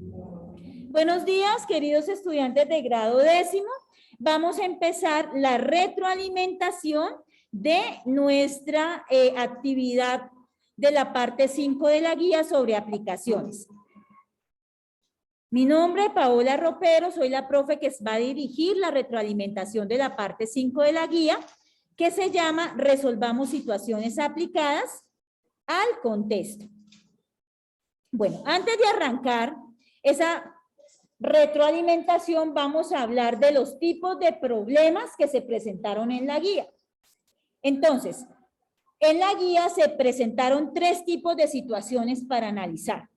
Buenos días, queridos estudiantes de grado 10º. Vamos a empezar la retroalimentación de nuestra actividad de la parte 5 de la guía sobre aplicaciones. Mi nombre es Paola Ropero, soy la profe que va a dirigir la retroalimentación de la parte 5 de la guía, que se llama Resolvamos situaciones aplicadas al contexto. Bueno, antes de arrancar esa retroalimentación, vamos a hablar de los tipos de problemas que se presentaron en la guía. Entonces, en la guía se presentaron 3 tipos de situaciones para analizar.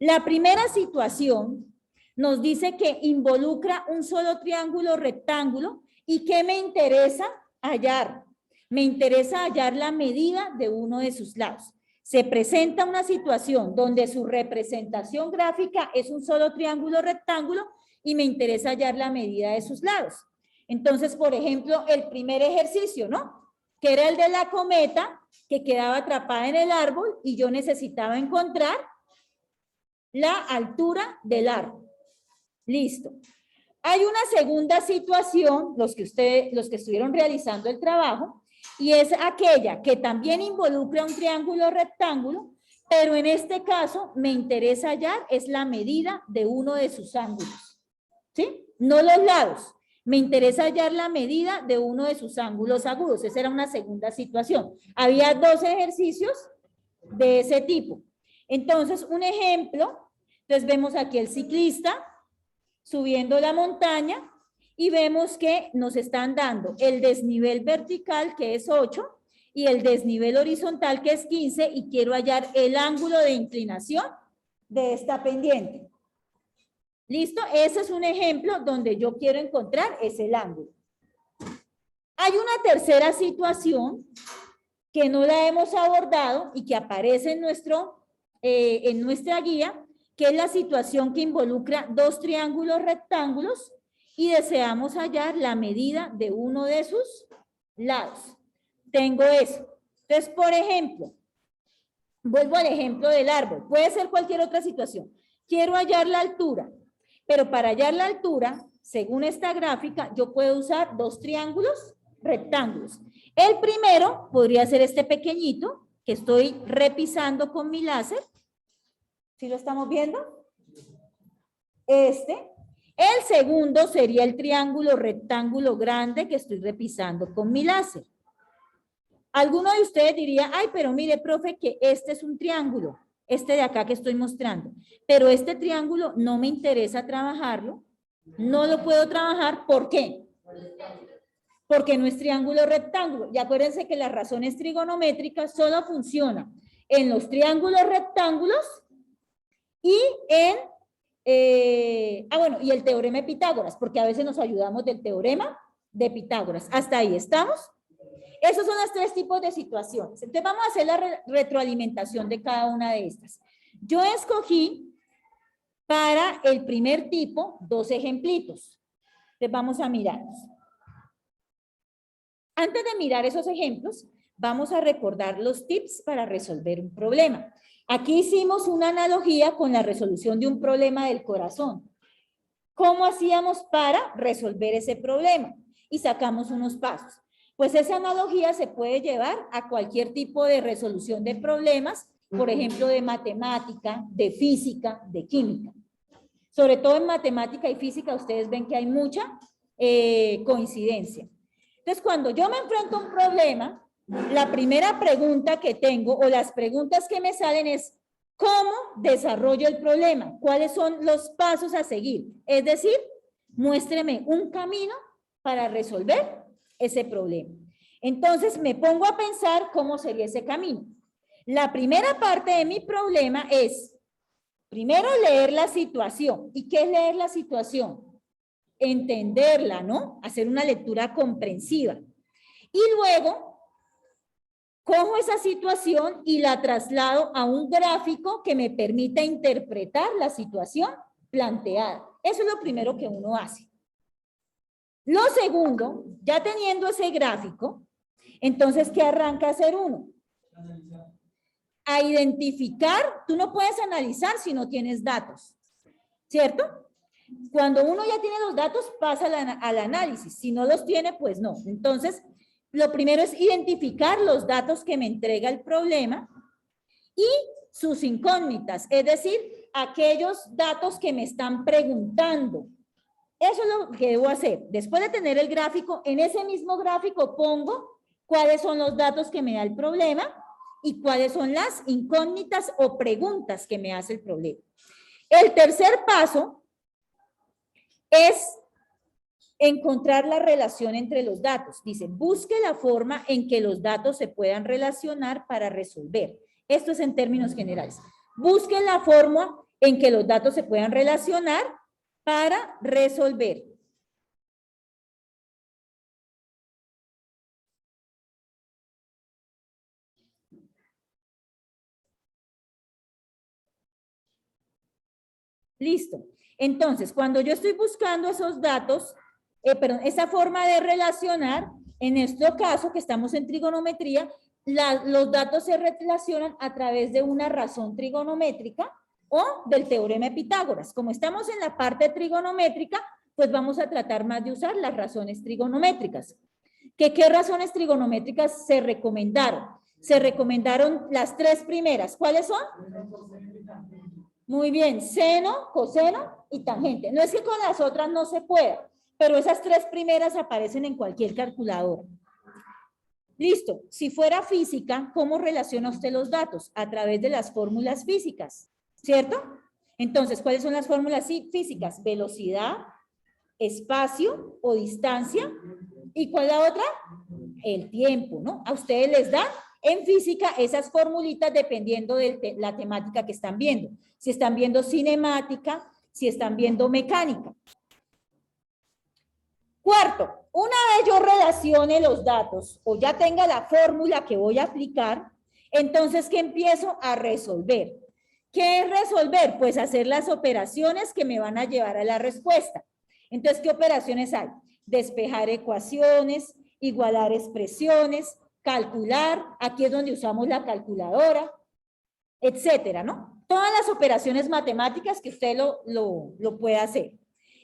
La primera situación nos dice que involucra un solo triángulo rectángulo y que me interesa hallar. Me interesa hallar la medida de uno de sus lados. Se presenta una situación donde su representación gráfica es un solo triángulo rectángulo y me interesa hallar la medida de sus lados. Entonces, por ejemplo, el primer ejercicio, ¿no? Que era el de la cometa que quedaba atrapada en el árbol y yo necesitaba encontrar la altura del árbol. Listo. Hay una segunda situación, los que estuvieron realizando el trabajo, y es aquella que también involucra un triángulo rectángulo, pero en este caso me interesa hallar es la medida de uno de sus ángulos, ¿sí? No los lados, me interesa hallar la medida de uno de sus ángulos agudos. Esa era una segunda situación. Había 2 ejercicios de ese tipo. Entonces, un ejemplo, entonces vemos aquí el ciclista subiendo la montaña, y vemos que nos están dando el desnivel vertical, que es 8, y el desnivel horizontal, que es 15, y quiero hallar el ángulo de inclinación de esta pendiente. ¿Listo? Ese es un ejemplo donde yo quiero encontrar ese ángulo. Hay una tercera situación que no la hemos abordado y que aparece en nuestra guía, que es la situación que involucra 2 triángulos rectángulos y deseamos hallar la medida de uno de sus lados. Tengo eso. Entonces, por ejemplo, vuelvo al ejemplo del árbol. Puede ser cualquier otra situación. Quiero hallar la altura, pero para hallar la altura, según esta gráfica, yo puedo usar 2 triángulos rectángulos. El primero podría ser este pequeñito, que estoy repisando con mi láser. ¿Sí lo estamos viendo? Este. El segundo sería el triángulo rectángulo grande que estoy repisando con mi láser. Alguno de ustedes diría, ay, pero mire, profe, que este es un triángulo, este de acá que estoy mostrando, pero este triángulo no me interesa trabajarlo, no lo puedo trabajar, ¿por qué? Porque no es triángulo rectángulo. Y acuérdense que las razones trigonométricas solo funcionan en los triángulos rectángulos y en y el teorema de Pitágoras, porque a veces nos ayudamos del teorema de Pitágoras. Hasta ahí, ¿estamos? Esos son los 3 tipos de situaciones. Entonces vamos a hacer la retroalimentación de cada una de estas. Yo escogí para el primer tipo 2 ejemplitos. Entonces vamos a mirarlos. Antes de mirar esos ejemplos, vamos a recordar los tips para resolver un problema. Aquí hicimos una analogía con la resolución de un problema del corazón. ¿Cómo hacíamos para resolver ese problema? Y sacamos unos pasos. Pues esa analogía se puede llevar a cualquier tipo de resolución de problemas, por ejemplo, de matemática, de física, de química. Sobre todo en matemática y física, ustedes ven que hay mucha coincidencia. Entonces, cuando yo me enfrento a un problema, la primera pregunta que tengo o las preguntas que me salen es ¿cómo desarrollo el problema? ¿Cuáles son los pasos a seguir? Es decir, muéstreme un camino para resolver ese problema. Entonces me pongo a pensar cómo sería ese camino. La primera parte de mi problema es primero leer la situación. ¿Y qué es leer la situación? Entenderla, ¿no? Hacer una lectura comprensiva. Y luego cojo esa situación y la traslado a un gráfico que me permita interpretar la situación planteada. Eso es lo primero que uno hace. Lo segundo, ya teniendo ese gráfico, entonces, ¿qué arranca a hacer uno? A identificar, tú no puedes analizar si no tienes datos. ¿cierto? Cuando uno ya tiene los datos, pasa al análisis. Si no los tiene, pues no. Entonces, lo primero es identificar los datos que me entrega el problema y sus incógnitas, es decir, aquellos datos que me están preguntando. Eso es lo que debo hacer. Después de tener el gráfico, en ese mismo gráfico pongo cuáles son los datos que me da el problema y cuáles son las incógnitas o preguntas que me hace el problema. El tercer paso es encontrar la relación entre los datos. Dice, busque la forma en que los datos se puedan relacionar para resolver. Esto es en términos generales. Busque la forma en que los datos se puedan relacionar para resolver. Listo. Entonces, cuando yo estoy buscando esos datos, esa forma de relacionar, en este caso que estamos en trigonometría, los datos se relacionan a través de una razón trigonométrica o del teorema de Pitágoras. Como estamos en la parte trigonométrica, pues vamos a tratar más de usar las razones trigonométricas. ¿Qué razones trigonométricas se recomendaron? Se recomendaron las tres primeras. ¿Cuáles son? Muy bien, seno, coseno y tangente. No es que con las otras no se pueda, pero esas tres primeras aparecen en cualquier calculadora. Listo. Si fuera física, ¿cómo relaciona usted los datos? A través de las fórmulas físicas, ¿cierto? Entonces, ¿cuáles son las fórmulas físicas? Velocidad, espacio o distancia. ¿Y cuál es la otra? El tiempo, ¿no? A ustedes les dan en física esas formulitas dependiendo de la temática que están viendo. Si están viendo cinemática, si están viendo mecánica. Cuarto, una vez yo relacione los datos o ya tenga la fórmula que voy a aplicar, entonces, ¿qué empiezo a resolver? ¿Qué es resolver? Pues hacer las operaciones que me van a llevar a la respuesta. Entonces, ¿qué operaciones hay? Despejar ecuaciones, igualar expresiones, calcular, aquí es donde usamos la calculadora, etcétera, ¿no? Todas las operaciones matemáticas que usted lo puede hacer.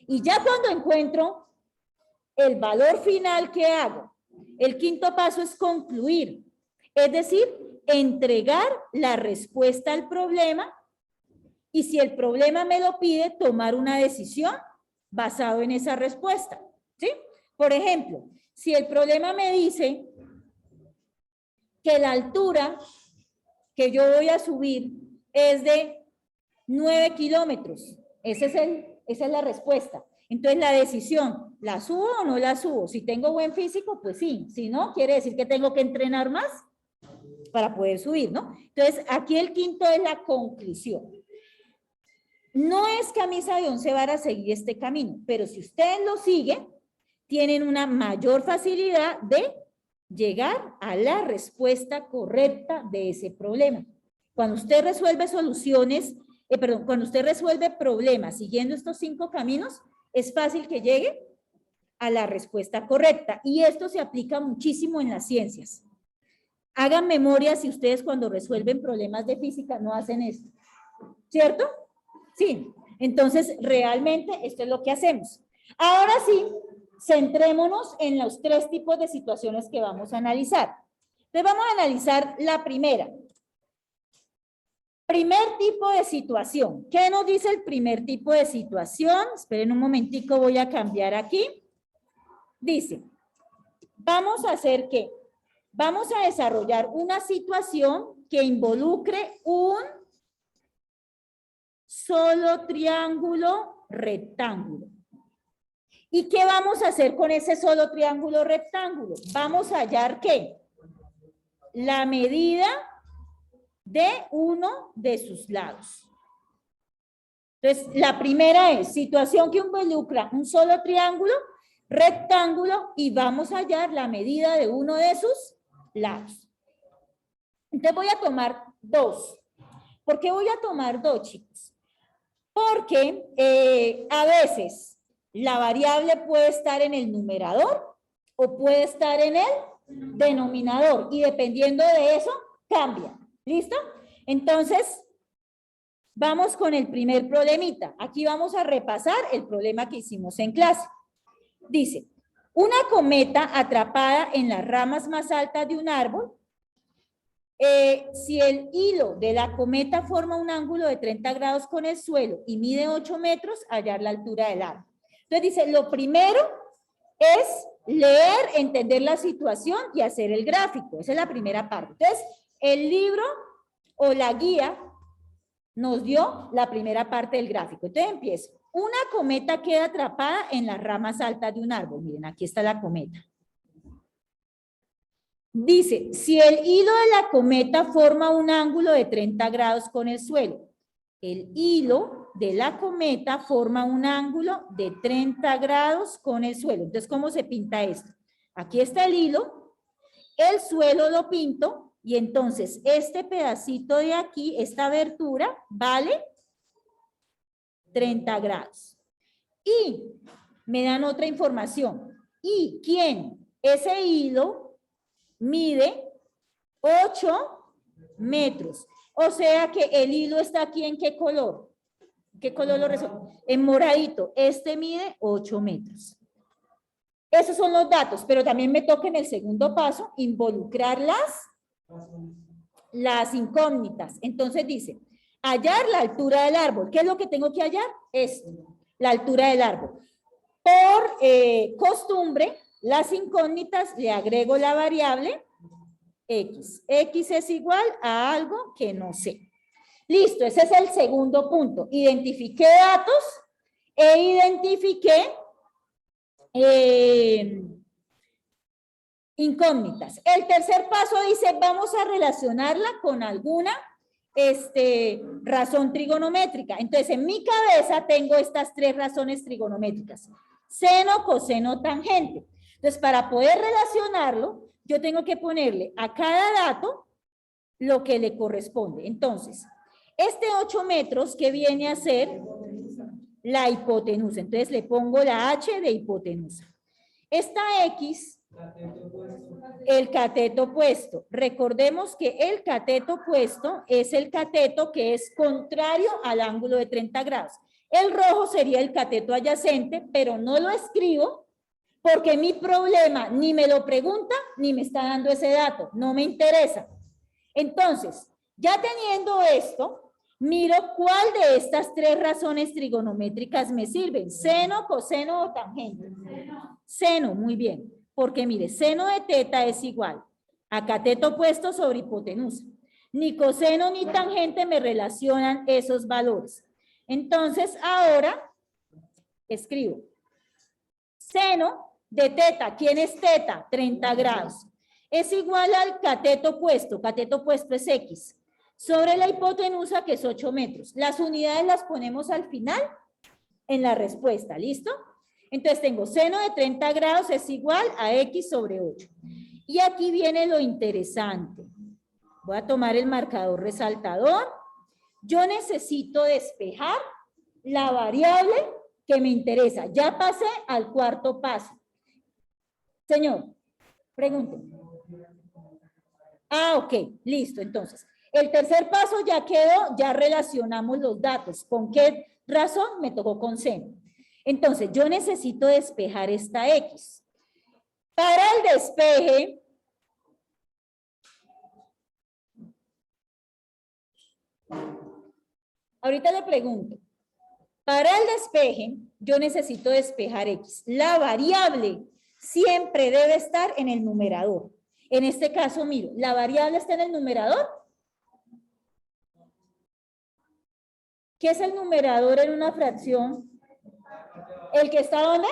Y ya cuando encuentro el valor final que hago, el quinto paso es concluir, es decir, entregar la respuesta al problema y si el problema me lo pide, tomar una decisión basado en esa respuesta, ¿sí? Por ejemplo, si el problema me dice que la altura que yo voy a subir es de 9 kilómetros, esa es la respuesta. Entonces la decisión, ¿la subo o no la subo? Si tengo buen físico, pues sí. Si no, quiere decir que tengo que entrenar más para poder subir, ¿no? Entonces aquí el quinto es la conclusión. No es camisa de 11 varas seguir este camino, pero si ustedes lo siguen, tienen una mayor facilidad de llegar a la respuesta correcta de ese problema. Cuando usted resuelve cuando usted resuelve problemas siguiendo estos 5 caminos, es fácil que llegue a la respuesta correcta. Y esto se aplica muchísimo en las ciencias. Hagan memoria si ustedes cuando resuelven problemas de física no hacen esto. ¿Cierto? Sí. Entonces, realmente esto es lo que hacemos. Ahora sí, centrémonos en los 3 tipos de situaciones que vamos a analizar. Entonces, vamos a analizar la primera. Primer tipo de situación. ¿Qué nos dice el primer tipo de situación? Esperen un momentico, voy a cambiar aquí. Dice, vamos a hacer ¿qué? Vamos a desarrollar una situación que involucre un solo triángulo rectángulo. ¿Y qué vamos a hacer con ese solo triángulo rectángulo? Vamos a hallar ¿qué? La medida de uno de sus lados. Entonces, la primera es situación que involucra un solo triángulo rectángulo y vamos a hallar la medida de uno de sus lados. Entonces voy a tomar 2. ¿Por qué voy a tomar 2, chicos? Porque a veces la variable puede estar en el numerador o puede estar en el denominador y dependiendo de eso cambia. ¿Listo? Entonces, Vamos con el primer problemita. Aquí vamos a repasar el problema que hicimos en clase. Dice, una cometa atrapada en las ramas más altas de un árbol. Si el hilo de la cometa forma un ángulo de 30 grados con el suelo y mide 8 metros, hallar la altura del árbol. Entonces dice, lo primero es leer, entender la situación y hacer el gráfico. Esa es la primera parte. Entonces, el libro o la guía nos dio la primera parte del gráfico. Entonces empiezo. Una cometa queda atrapada en las ramas altas de un árbol. Miren, aquí está la cometa. Dice, si el hilo de la cometa forma un ángulo de 30 grados con el suelo, el hilo de la cometa forma un ángulo de 30 grados con el suelo. Entonces, ¿cómo se pinta esto? Aquí está el hilo, el suelo lo pinto, y entonces este pedacito de aquí, esta abertura, vale 30 grados. Y me dan otra información. ¿Y quién? Ese hilo mide 8 metros. O sea que el hilo está aquí ¿en qué color? ¿Qué color lo resuelve? En moradito. Este mide 8 metros. Esos son los datos, pero también me toca en el segundo paso involucrar las incógnitas. Entonces dice, hallar la altura del árbol. ¿Qué es lo que tengo que hallar? Esto, la altura del árbol. Por costumbre, las incógnitas le agrego la variable X. X es igual a algo que no sé. Listo, ese es el segundo punto. Identifiqué datos e identifiqué incógnitas. El tercer paso dice, vamos a relacionarla con alguna razón trigonométrica. Entonces, en mi cabeza tengo estas tres razones trigonométricas. Seno, coseno, tangente. Entonces, para poder relacionarlo, yo tengo que ponerle a cada dato lo que le corresponde. Entonces, este 8 metros que viene a ser la hipotenusa. Entonces, le pongo la H de hipotenusa. Esta X, el cateto opuesto. Recordemos que el cateto opuesto es el cateto que es contrario al ángulo de 30 grados. El rojo sería el cateto adyacente, pero no lo escribo porque mi problema ni me lo pregunta ni me está dando ese dato. No me interesa. Entonces, ya teniendo esto, miro cuál de estas tres razones trigonométricas me sirven. Seno, coseno o tangente. Seno, muy bien. Porque mire, seno de teta es igual a cateto opuesto sobre hipotenusa. Ni coseno ni tangente me relacionan esos valores. Entonces, ahora escribo seno de teta. ¿Quién es teta? 30 grados. Es igual al cateto opuesto. Cateto opuesto es X. Sobre la hipotenusa, que es 8 metros. Las unidades las ponemos al final en la respuesta. ¿Listo? Entonces tengo seno de 30 grados es igual a X sobre 8. Y aquí viene lo interesante. Voy a tomar el marcador resaltador. Yo necesito despejar la variable que me interesa. Ya pasé al cuarto paso. Señor, pregunte. Ah, ok, listo. Entonces, el tercer paso ya quedó, ya relacionamos los datos. ¿Con qué razón? Me tocó con seno. Entonces, yo necesito despejar esta X. Para el despeje, ahorita le pregunto, para el despeje, yo necesito despejar X. La variable siempre debe estar en el numerador. En este caso, miro, ¿la variable está en el numerador? ¿Qué es el numerador en una fracción? ¿El que está dónde?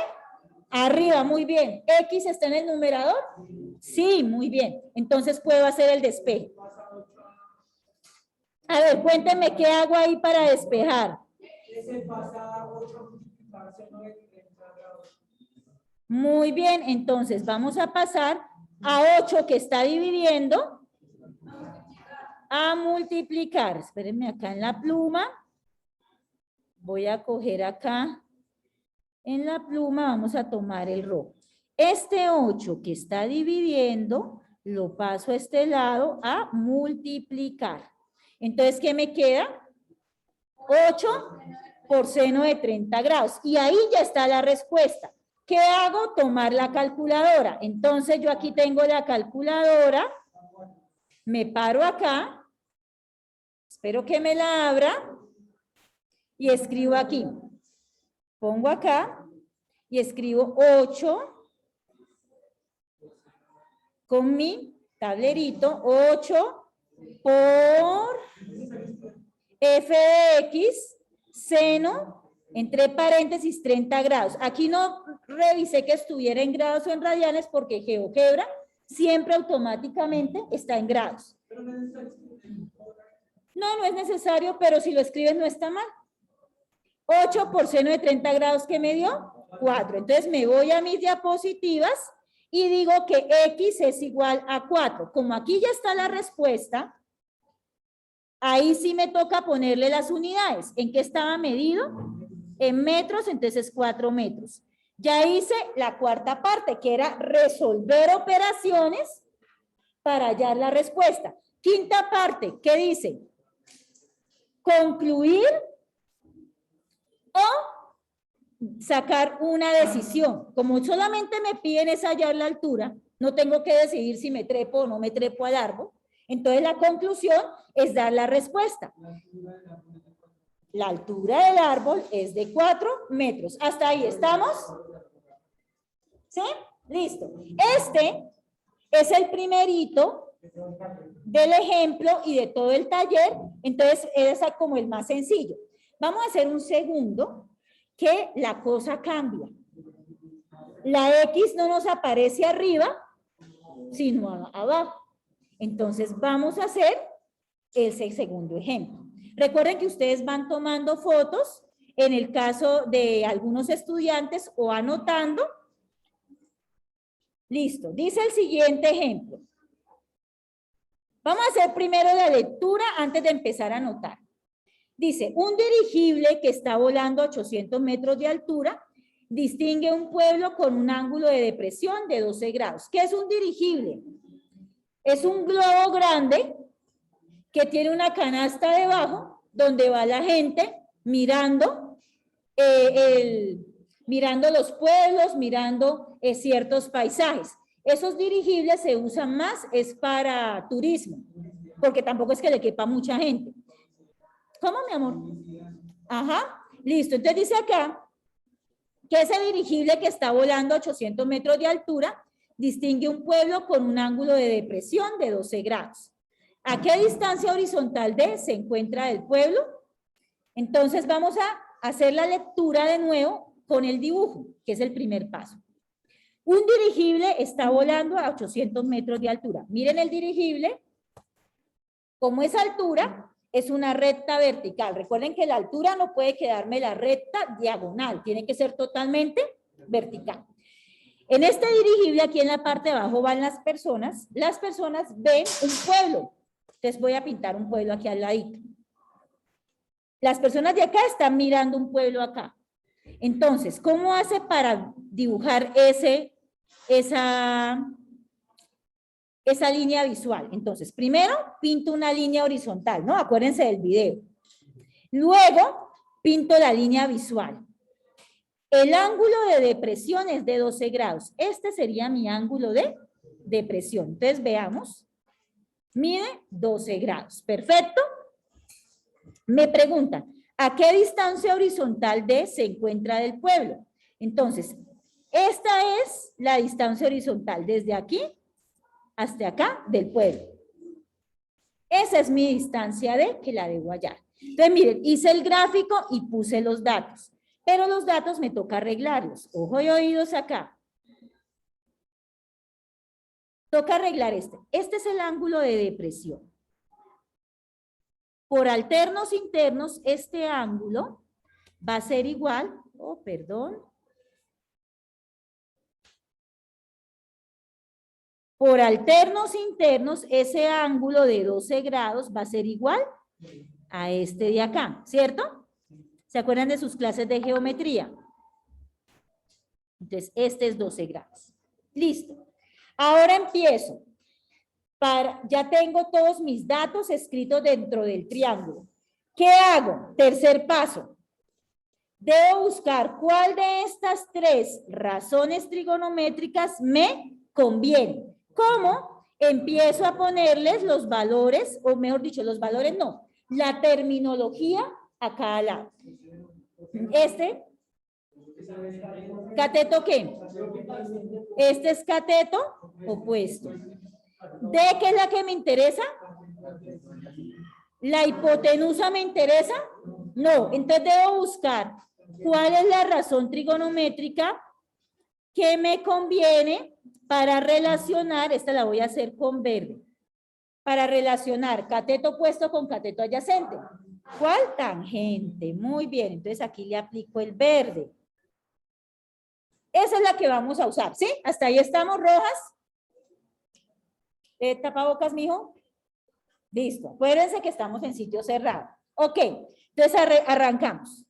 Arriba, muy bien. ¿X está en el numerador? Sí, muy bien. Entonces puedo hacer el despeje. A ver, cuéntenme qué hago ahí para despejar. Muy bien, entonces vamos a pasar a 8 que está dividiendo a multiplicar. Espérenme acá en la pluma. Voy a coger acá. En la pluma vamos a tomar el rojo. Este 8 que está dividiendo, lo paso a este lado a multiplicar. Entonces, ¿qué me queda? 8 por seno de 30 grados. Y ahí ya está la respuesta. ¿Qué hago? Tomar la calculadora. Entonces yo aquí tengo la calculadora. Me paro acá. Espero que me la abra. Y escribo aquí. Pongo acá. Y escribo 8 con mi tablerito. 8 por f de x seno, entre paréntesis, 30 grados. Aquí no revisé que estuviera en grados o en radianes porque GeoGebra siempre automáticamente está en grados. No, no es necesario, pero si lo escribes no está mal. 8 por seno de 30 grados, ¿qué me dio? 4. Entonces me voy a mis diapositivas y digo que x es igual a 4. Como aquí ya está la respuesta, ahí sí me toca ponerle las unidades. ¿En qué estaba medido? En metros, entonces 4 metros. Ya hice la cuarta parte, que era resolver operaciones para hallar la respuesta. Quinta parte, ¿qué dice? Concluir o sacar una decisión. Como solamente me piden es hallar la altura, no tengo que decidir si me trepo o no me trepo al árbol. Entonces la conclusión es dar la respuesta. La altura del árbol es de 4 metros. ¿Hasta ahí estamos? ¿Sí? Listo. Este es el primerito del ejemplo y de todo el taller. Entonces es como el más sencillo. Vamos a hacer un segundo que la cosa cambia. La X no nos aparece arriba, sino abajo. Entonces vamos a hacer ese segundo ejemplo. Recuerden que ustedes van tomando fotos en el caso de algunos estudiantes o anotando. Listo. Dice el siguiente ejemplo. Vamos a hacer primero la lectura antes de empezar a anotar. Dice, un dirigible que está volando a 800 metros de altura distingue un pueblo con un ángulo de depresión de 12 grados. ¿Qué es un dirigible? Es un globo grande que tiene una canasta debajo donde va la gente mirando, mirando los pueblos, mirando ciertos paisajes. Esos dirigibles se usan más es para turismo, porque tampoco es que le quepa mucha gente. ¿Cómo, mi amor? Ajá, listo. Entonces dice acá que ese dirigible que está volando a 800 metros de altura distingue un pueblo con un ángulo de depresión de 12 grados. ¿A qué distancia horizontal D se encuentra el pueblo? Entonces vamos a hacer la lectura de nuevo con el dibujo, que es el primer paso. Un dirigible está volando a 800 metros de altura. Miren el dirigible, como esa altura es una recta vertical. Recuerden que la altura no puede quedarme la recta diagonal, tiene que ser totalmente vertical. En este dirigible, aquí en la parte de abajo van las personas ven un pueblo. Entonces voy a pintar un pueblo aquí al ladito. Las personas de acá están mirando un pueblo acá. Entonces, ¿cómo hace para dibujar esa línea visual? Entonces, primero pinto una línea horizontal, ¿no? Acuérdense del video. Luego pinto la línea visual. El ángulo de depresión es de 12 grados. Este sería mi ángulo de depresión. Entonces, veamos. Mide 12 grados. Perfecto. Me preguntan, ¿a qué distancia horizontal D se encuentra del pueblo? Entonces, esta es la distancia horizontal desde aquí hasta acá del pueblo. Esa es mi distancia D que la debo hallar. Entonces, miren, hice el gráfico y puse los datos. Pero los datos me toca arreglarlos. Ojo y oídos acá. Toca arreglar este. Este es el ángulo de depresión. Por alternos internos, este ángulo va a ser igual, Por alternos internos, ese ángulo de 12 grados va a ser igual a este de acá, ¿cierto? ¿Se acuerdan de sus clases de geometría? Entonces, este es 12 grados. Listo. Ahora empiezo. Ya tengo todos mis datos escritos dentro del triángulo. ¿Qué hago? Tercer paso. Debo buscar cuál de estas tres razones trigonométricas me conviene. ¿Cómo? Empiezo a ponerles los valores, o mejor dicho, los valores no, la terminología a cada lado. Este, ¿cateto qué? Este es cateto opuesto. ¿D qué es la que me interesa? ¿La hipotenusa me interesa? No, entonces debo buscar cuál es la razón trigonométrica que me conviene para relacionar, esta la voy a hacer con verde, para relacionar cateto opuesto con cateto adyacente. ¿Cuál? Tangente. Muy bien, entonces aquí le aplico el verde. Esa es la que vamos a usar, ¿sí? Hasta ahí estamos, rojas. ¿Tapabocas, mijo? Listo. Acuérdense que estamos en sitio cerrado. Ok, entonces arrancamos.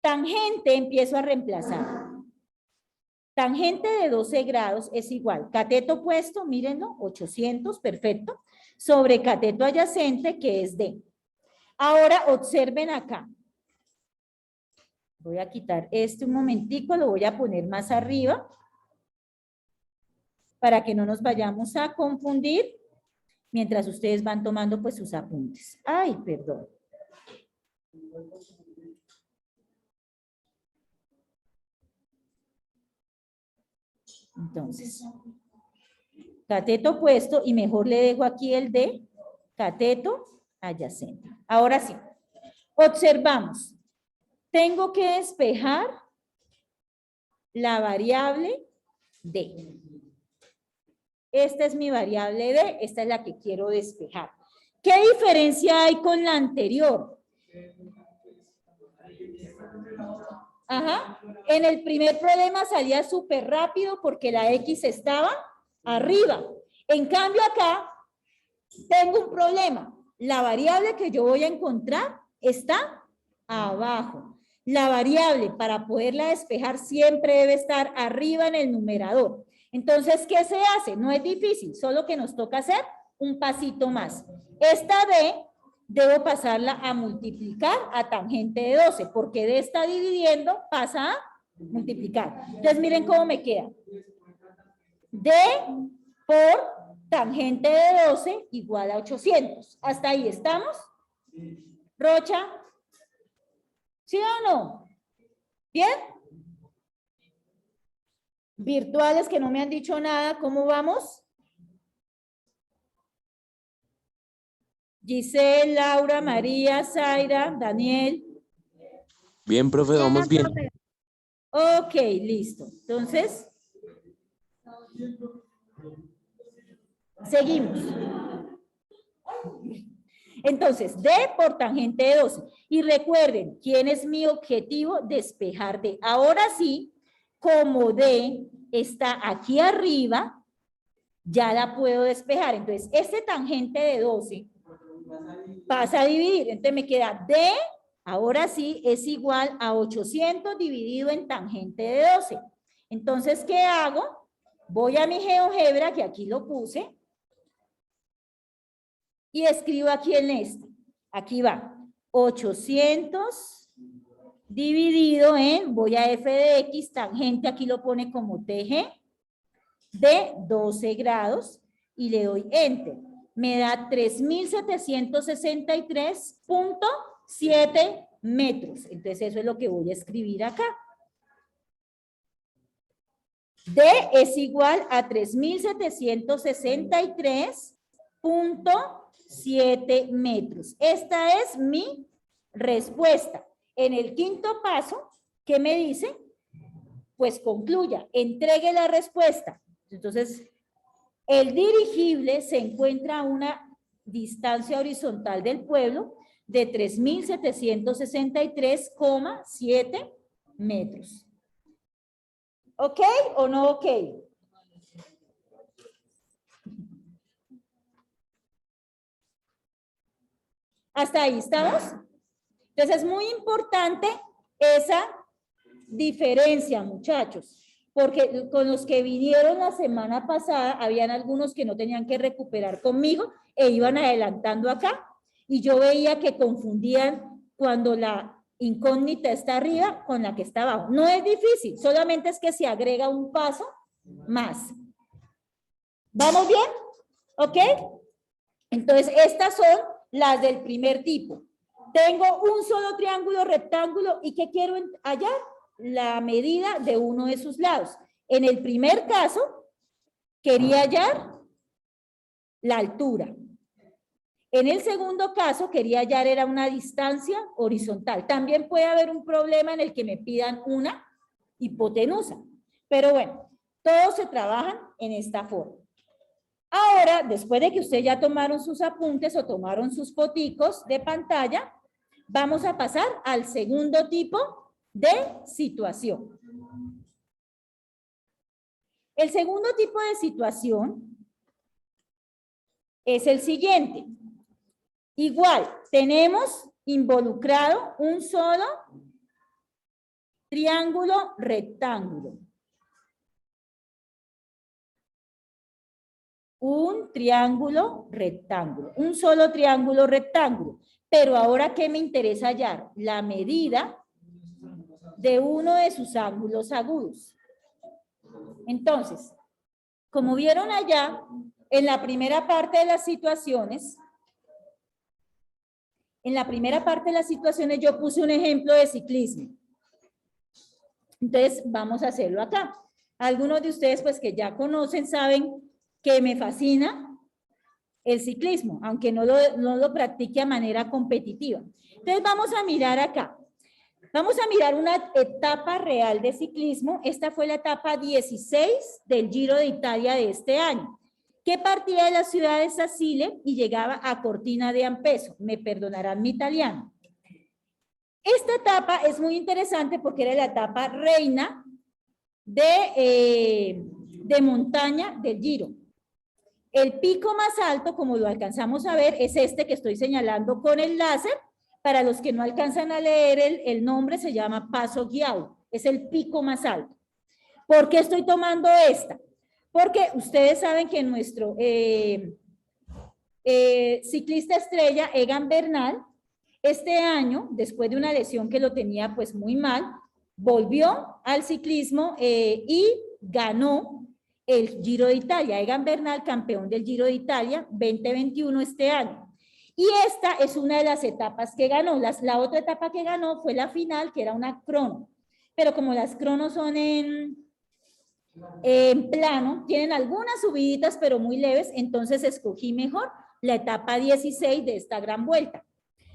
Tangente empiezo a reemplazar. Tangente de 12 grados es igual. Cateto opuesto, mírenlo, 800, perfecto. Sobre cateto adyacente, que es D. Ahora observen acá. Voy a quitar este un momentico, lo voy a poner más arriba para que no nos vayamos a confundir mientras ustedes van tomando pues sus apuntes. Ay, perdón. Entonces, cateto opuesto y mejor le dejo aquí el de cateto adyacente. Ahora sí, observamos. Tengo que despejar la variable D. Esta es mi variable D, esta es la que quiero despejar. ¿Qué diferencia hay con la anterior? Ajá. En el primer problema salía súper rápido porque la X estaba arriba. En cambio acá tengo un problema. La variable que yo voy a encontrar está abajo. La variable para poderla despejar siempre debe estar arriba en el numerador. Entonces, ¿qué se hace? No es difícil, solo que nos toca hacer un pasito más. Esta D debo pasarla a multiplicar a tangente de 12, porque D está dividiendo, pasa a multiplicar. Entonces, miren cómo me queda. D por tangente de 12 igual a 800. ¿Hasta ahí estamos? Rocha. ¿Sí o no? ¿Bien? Virtuales que no me han dicho nada, ¿cómo vamos? Giselle, Laura, María, Zaira, Daniel. Bien, profe, vamos bien. Ok, listo. Entonces, seguimos. Entonces, D por tangente de 12. Y recuerden, ¿quién es mi objetivo? Despejar D. Ahora sí, como D está aquí arriba, ya la puedo despejar. Entonces, este tangente de 12 pasa a dividir. Entonces, me queda D, ahora sí, es igual a 800 dividido en tangente de 12. Entonces, ¿qué hago? Voy a mi GeoGebra, que aquí lo puse, y escribo aquí en este. Aquí va. 800 dividido en, voy a f de x, tangente, aquí lo pone como TG, de 12 grados, y le doy Enter. Me da 3.763.7 metros. Entonces, eso es lo que voy a escribir acá. D es igual a 3.763.7 metros. Esta es mi respuesta. En el quinto paso, ¿qué me dice? Pues concluya, entregue la respuesta. Entonces, el dirigible se encuentra a una distancia horizontal del pueblo de 3.763,7 metros. ¿Ok o no ok? ¿Hasta ahí estamos? Entonces es muy importante esa diferencia, muchachos, porque con los que vinieron la semana pasada, habían algunos que no tenían que recuperar conmigo e iban adelantando acá. y yo veía que confundían cuando la incógnita está arriba con la que está abajo. No es difícil, solamente es que se agrega un paso más. ¿Vamos bien? ¿Ok? Entonces, estas son las del primer tipo. Tengo un solo triángulo rectángulo y ¿qué quiero hallar? La medida de uno de sus lados. En el primer caso, quería hallar la altura. En el segundo caso, quería hallar era una distancia horizontal. También puede haber un problema en el que me pidan una hipotenusa. Pero bueno, todos se trabajan en esta forma. Ahora, después de que ustedes ya tomaron sus apuntes o tomaron sus foticos de pantalla, vamos a pasar al segundo tipo de situación. El segundo tipo de situación es el siguiente. Igual, tenemos involucrado un solo triángulo rectángulo. Un triángulo rectángulo, un solo triángulo rectángulo. Pero ahora, ¿qué me interesa hallar? La medida de uno de sus ángulos agudos. Entonces, como vieron allá, en la primera parte de las situaciones, yo puse un ejemplo de ciclismo. Entonces, vamos a hacerlo acá. Algunos de ustedes, pues que ya conocen, saben que me fascina el ciclismo, aunque no lo practique a manera competitiva. Entonces, vamos a mirar acá. Vamos a mirar una etapa real de ciclismo. Esta fue la etapa 16 del Giro de Italia de este año, que partía de la ciudad de Sassile y llegaba a Cortina de Ampezzo. Me perdonarán mi italiano. Esta etapa es muy interesante porque era la etapa reina de montaña del Giro. El pico más alto, como lo alcanzamos a ver, es este que estoy señalando con el láser. Para los que no alcanzan a leer el nombre, se llama Passo Ghiau. Es el pico más alto. ¿Por qué estoy tomando esta? Porque ustedes saben que nuestro ciclista estrella, Egan Bernal, este año, después de una lesión que lo tenía pues muy mal, volvió al ciclismo y ganó el Giro de Italia. Egan Bernal, campeón del Giro de Italia 2021 este año. Y esta es una de las etapas que ganó. La otra etapa que ganó fue la final, que era una crono. Pero como las cronos son en plano, tienen algunas subiditas, pero muy leves, entonces escogí mejor la etapa 16 de esta gran vuelta.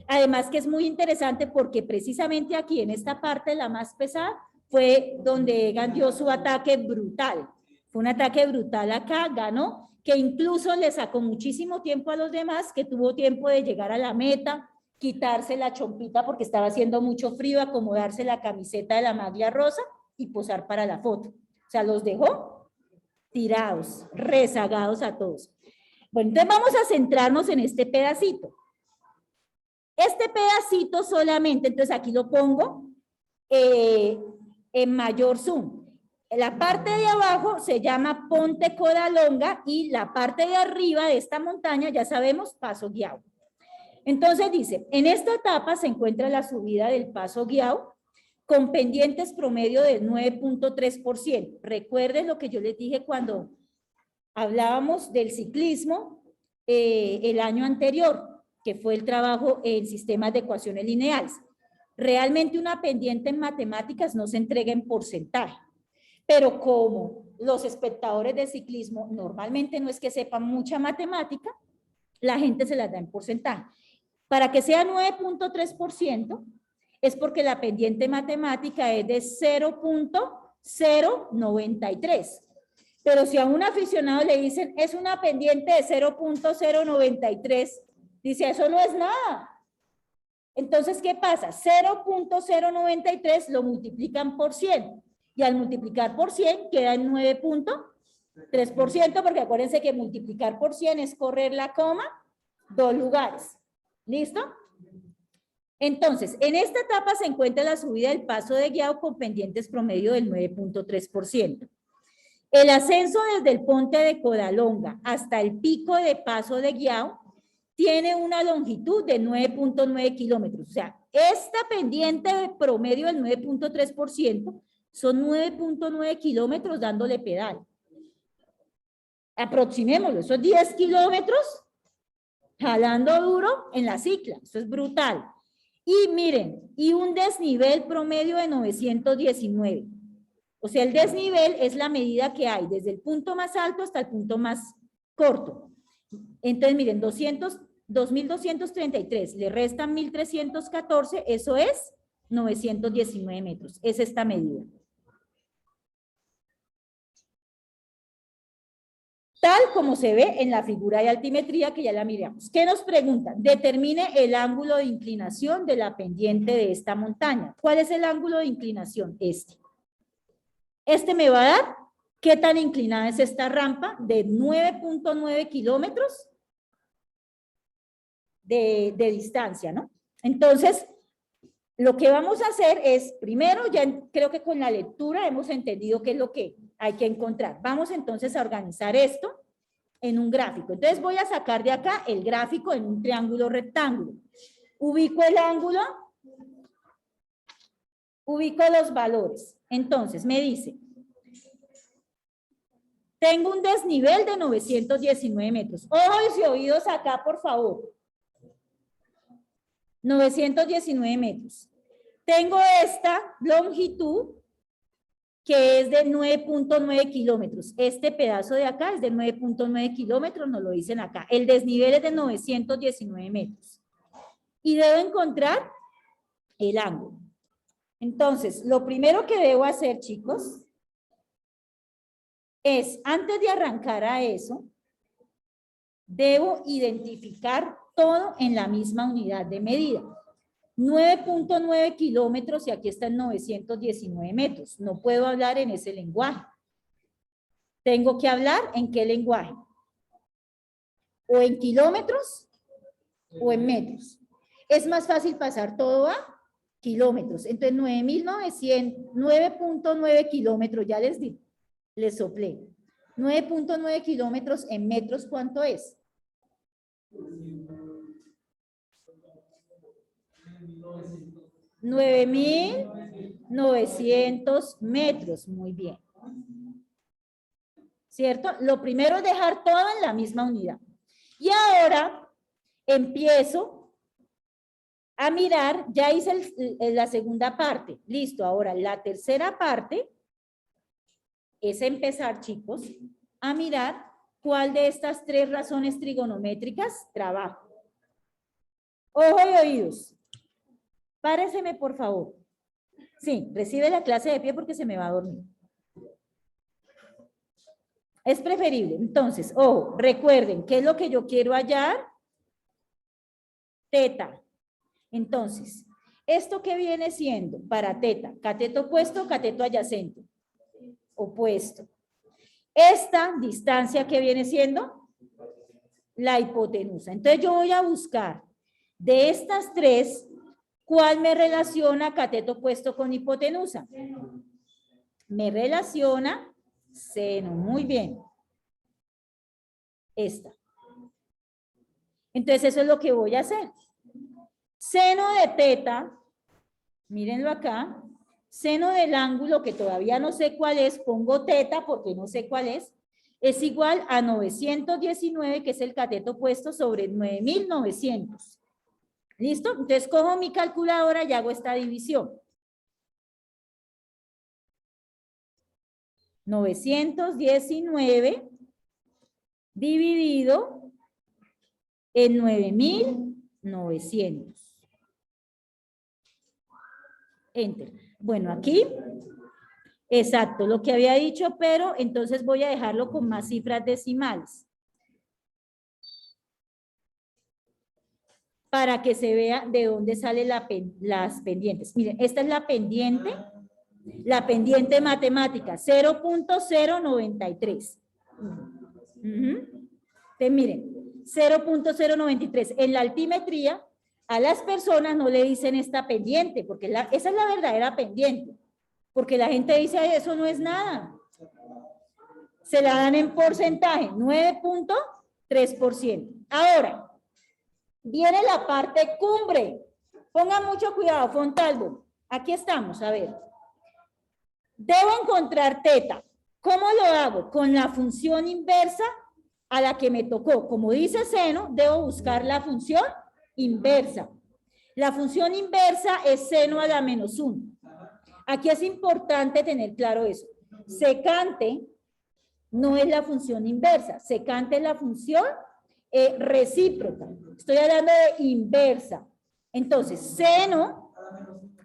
Además que es muy interesante porque precisamente aquí en esta parte, la más pesada, fue donde Egan dio su ataque brutal. Fue un ataque brutal acá, ganó, que incluso le sacó muchísimo tiempo a los demás, que tuvo tiempo de llegar a la meta, quitarse la chompita porque estaba haciendo mucho frío, acomodarse la camiseta de la maglia rosa y posar para la foto. O sea, los dejó tirados, rezagados a todos. Bueno, entonces vamos a centrarnos en este pedacito. Este pedacito solamente, entonces aquí lo pongo en mayor zoom. La parte de abajo se llama Ponte Codalonga y la parte de arriba de esta montaña, ya sabemos, Passo Ghiau. Entonces dice, en esta etapa se encuentra la subida del Passo Ghiau con pendientes promedio del 9.3%. Recuerden lo que yo les dije cuando hablábamos del ciclismo el año anterior, que fue el trabajo en sistemas de ecuaciones lineales. Realmente una pendiente en matemáticas no se entrega en porcentaje, pero como los espectadores de ciclismo normalmente no es que sepan mucha matemática, la gente se las da en porcentaje. Para que sea 9.3%, es porque la pendiente matemática es de 0.093. Pero si a un aficionado le dicen, es una pendiente de 0.093, dice, eso no es nada. Entonces, ¿qué pasa? 0.093 lo multiplican por 100. Y al multiplicar por 100 queda en 9.3%, porque acuérdense que multiplicar por 100 es correr la coma 2 lugares. ¿Listo? Entonces, en esta etapa se encuentra la subida del Paso de Ghiau con pendientes promedio del 9.3%. El ascenso desde el Ponte de Codalonga hasta el pico de Paso de Ghiau tiene una longitud de 9.9 kilómetros. O sea, esta pendiente de promedio del 9.3% son 9.9 kilómetros dándole pedal. Aproximémoslo, esos 10 kilómetros jalando duro en la cicla. Eso es brutal. Y miren, y un desnivel promedio de 919. O sea, el desnivel es la medida que hay desde el punto más alto hasta el punto más corto. Entonces, miren, 2.233, le restan 1.314, eso es 919 metros. Es esta medida. Tal como se ve en la figura de altimetría que ya la miramos. ¿Qué nos preguntan? Determine el ángulo de inclinación de la pendiente de esta montaña. ¿Cuál es el ángulo de inclinación? Este me va a dar qué tan inclinada es esta rampa de 9.9 kilómetros de distancia, ¿no? Entonces, lo que vamos a hacer es, primero, ya creo que con la lectura hemos entendido qué es lo que hay que encontrar. Vamos entonces a organizar esto en un gráfico. Entonces voy a sacar de acá el gráfico en un triángulo rectángulo. Ubico el ángulo, ubico los valores. Entonces me dice, tengo un desnivel de 919 metros. Ojos y oídos acá, por favor. 919 metros. Tengo esta longitud que es de 9.9 kilómetros. Este pedazo de acá es de 9.9 kilómetros, nos lo dicen acá. El desnivel es de 919 metros. Y debo encontrar el ángulo. Entonces, lo primero que debo hacer, chicos, es, antes de arrancar a eso, debo identificar todo en la misma unidad de medida. 9.9 kilómetros y aquí están 919 metros. No puedo hablar en ese lenguaje. Tengo que hablar en qué lenguaje. O en kilómetros o en metros. Es más fácil pasar todo a kilómetros. Entonces 9.9 kilómetros, ya les di, les soplé. 9.9 kilómetros en metros, ¿cuánto es? 9.900 metros, muy bien. ¿Cierto? Lo primero es dejar todo en la misma unidad. Y ahora empiezo a mirar, ya hice la segunda parte, listo. Ahora la tercera parte es empezar, chicos, a mirar cuál de estas tres razones trigonométricas trabajo. Ojo y oídos. Páreseme, por favor. Sí, recibe la clase de pie porque se me va a dormir. Es preferible. Entonces, ojo, recuerden, ¿qué es lo que yo quiero hallar? Teta. Entonces, ¿esto qué viene siendo para teta? Cateto opuesto, cateto adyacente. Opuesto. Esta distancia que viene siendo la hipotenusa. Entonces, yo voy a buscar de estas tres, ¿cuál me relaciona cateto opuesto con hipotenusa? Me relaciona seno. Muy bien. Esta. Entonces, eso es lo que voy a hacer. Seno de teta, mírenlo acá, seno del ángulo, que todavía no sé cuál es, pongo teta porque no sé cuál es igual a 919, que es el cateto opuesto, sobre 9.900. ¿Listo? Entonces cojo mi calculadora y hago esta división. 919 dividido en 9.900. Enter. Bueno, aquí, exacto, lo que había dicho, pero entonces voy a dejarlo con más cifras decimales. Para que se vea de dónde salen las pendientes. Miren, esta es la pendiente matemática, 0.093. Entonces, miren, 0.093. En la altimetría, a las personas no le dicen esta pendiente, porque esa es la verdadera pendiente. Porque la gente dice, ay, eso no es nada. Se la dan en porcentaje, 9.3%. Ahora, viene la parte cumbre. Pongan mucho cuidado, Fontalvo. Aquí estamos, a ver. Debo encontrar teta. ¿Cómo lo hago? Con la función inversa a la que me tocó. Como dice seno, debo buscar la función inversa. La función inversa es seno a la menos 1. Aquí es importante tener claro eso. Secante no es la función inversa. Secante es la función recíproca. Estoy hablando de inversa. Entonces, seno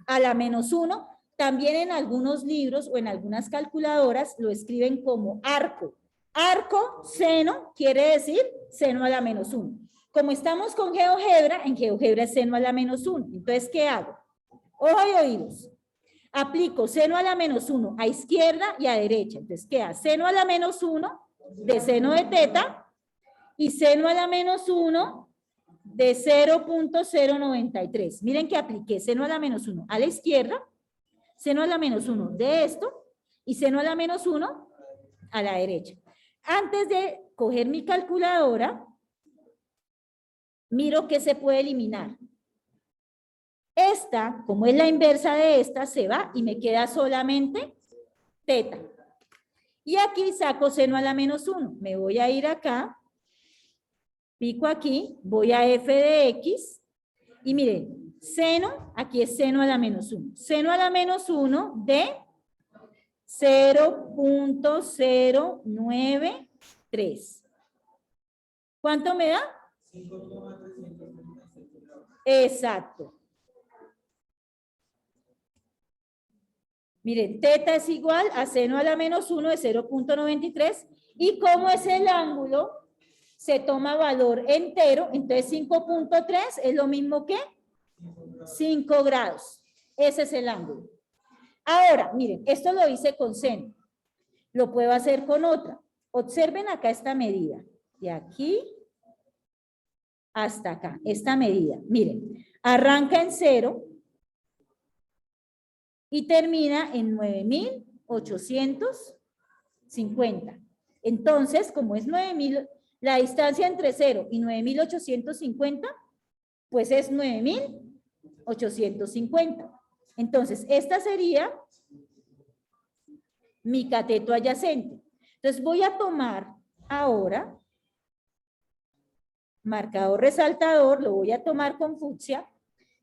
a la menos 1, también en algunos libros o en algunas calculadoras lo escriben como arco. Arco, seno, quiere decir seno a la menos 1. Como estamos con GeoGebra, en GeoGebra es seno a la menos 1. Entonces, ¿qué hago? Ojo y oídos. Aplico seno a la menos 1 a izquierda y a derecha. Entonces, queda seno a la menos 1 de seno de teta y seno a la menos 1 de 0.093. Miren que apliqué seno a la menos 1 a la izquierda, seno a la menos 1 de esto y seno a la menos 1 a la derecha. Antes de coger mi calculadora, miro qué se puede eliminar. Esta, como es la inversa de esta, se va y me queda solamente teta. Y aquí saco seno a la menos 1. Me voy a ir acá, pico aquí, voy a f de x y miren, seno, aquí es seno a la menos 1. Seno a la menos 1 de 0.093. ¿Cuánto me da? Exacto. Miren, teta es igual a seno a la menos 1 de 0.93. ¿Y cómo es el ángulo? Se toma valor entero, entonces 5.3 es lo mismo que 5 grados. Ese es el ángulo. Ahora, miren, esto lo hice con seno. Lo puedo hacer con otra. Observen acá esta medida. De aquí hasta acá, esta medida. Miren, arranca en 0 y termina en 9.850. Entonces, como es 9.000, la distancia entre 0 y 9.850, pues es 9.850. Entonces, esta sería mi cateto adyacente. Entonces, voy a tomar ahora marcador resaltador, lo voy a tomar con fucsia,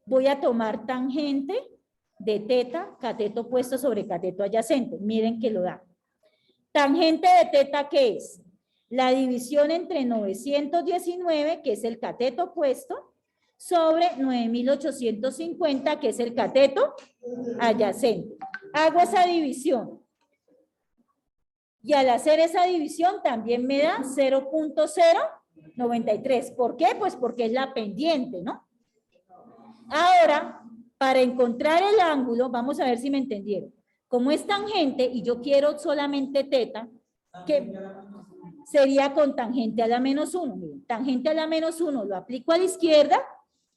voy a tomar tangente de teta, cateto puesto sobre cateto adyacente. Miren que lo da. Tangente de teta, ¿qué es? La división entre 919, que es el cateto puesto, sobre 9.850, que es el cateto adyacente. Hago esa división. Y al hacer esa división también me da 0.093. ¿Por qué? Pues porque es la pendiente, ¿no? Ahora, para encontrar el ángulo, vamos a ver si me entendieron. Como es tangente y yo quiero solamente teta, que sería con tangente a la menos 1. Miren, tangente a la menos 1 lo aplico a la izquierda,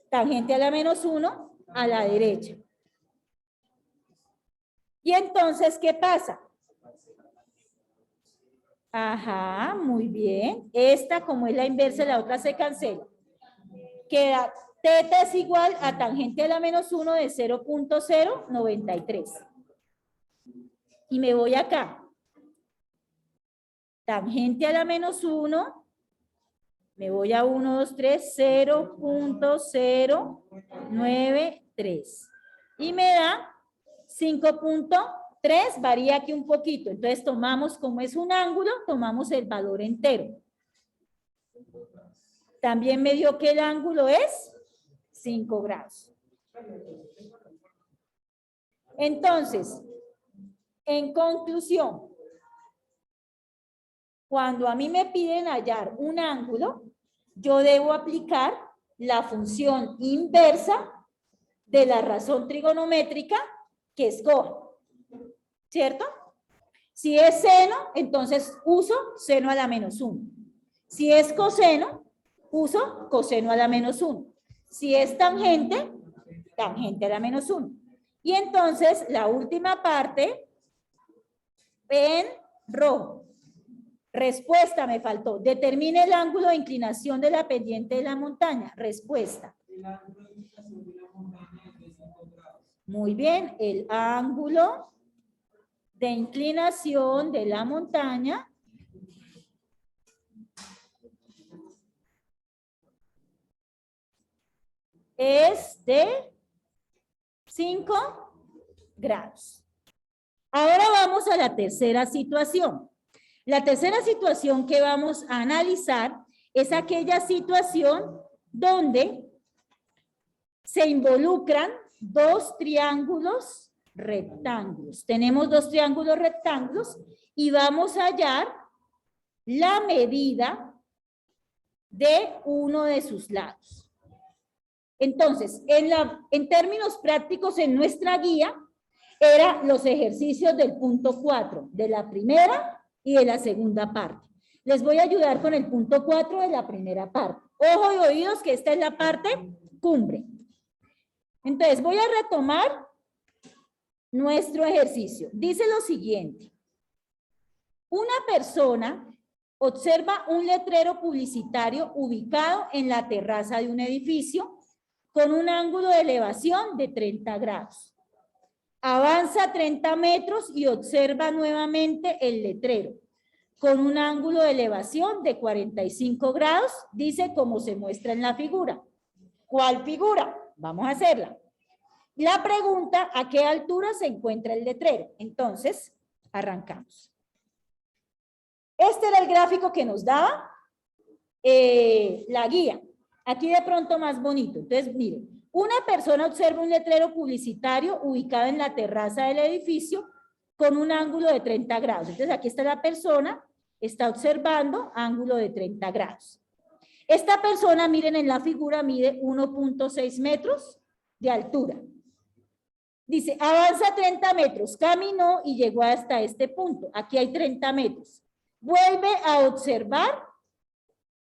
tangente a la menos 1 a la derecha. Y entonces, ¿qué pasa? Ajá, muy bien. Esta, como es la inversa, la otra se cancela. Queda teta es igual a tangente a la menos 1 de 0.093. Y me voy acá. Tangente a la menos 1. Me voy a 1, 2, 3, 0.093. Y me da 5.3, varía aquí un poquito. Entonces tomamos, como es un ángulo, tomamos el valor entero. También me dio que el ángulo es 5 grados. Entonces, en conclusión, cuando a mí me piden hallar un ángulo, yo debo aplicar la función inversa de la razón trigonométrica que escoja, ¿cierto? Si es seno, entonces uso seno a la menos 1. Si es coseno, uso coseno a la menos 1. Si es tangente, tangente a la menos 1. Y entonces la última parte en rojo. Respuesta me faltó. Determine el ángulo de inclinación de la pendiente de la montaña. Respuesta. El ángulo de inclinación de la montaña es de 5 grados. Muy bien, el ángulo de inclinación de la montaña es de 5 grados. Ahora vamos a la tercera situación. La tercera situación que vamos a analizar es aquella situación donde se involucran dos triángulos rectángulos. Tenemos dos triángulos rectángulos y vamos a hallar la medida de uno de sus lados. Entonces, en términos prácticos, en nuestra guía, eran los ejercicios del punto 4, de la primera y de la segunda parte. Les voy a ayudar con el punto 4 de la primera parte. Ojo y oídos que esta es la parte cumbre. Entonces, voy a retomar nuestro ejercicio. Dice lo siguiente. Una persona observa un letrero publicitario ubicado en la terraza de un edificio con un ángulo de elevación de 30 grados. Avanza 30 metros y observa nuevamente el letrero con un ángulo de elevación de 45 grados, dice como se muestra en la figura. ¿Cuál figura? Vamos a hacerla. La pregunta, ¿a qué altura se encuentra el letrero? Entonces, arrancamos. Este era el gráfico que nos daba la guía. Aquí de pronto más bonito. Entonces, miren, una persona observa un letrero publicitario ubicado en la terraza del edificio con un ángulo de 30 grados. Entonces, aquí está la persona, está observando ángulo de 30 grados. Esta persona, miren en la figura, mide 1.6 metros de altura. Dice, avanza 30 metros, caminó y llegó hasta este punto. Aquí hay 30 metros. Vuelve a observar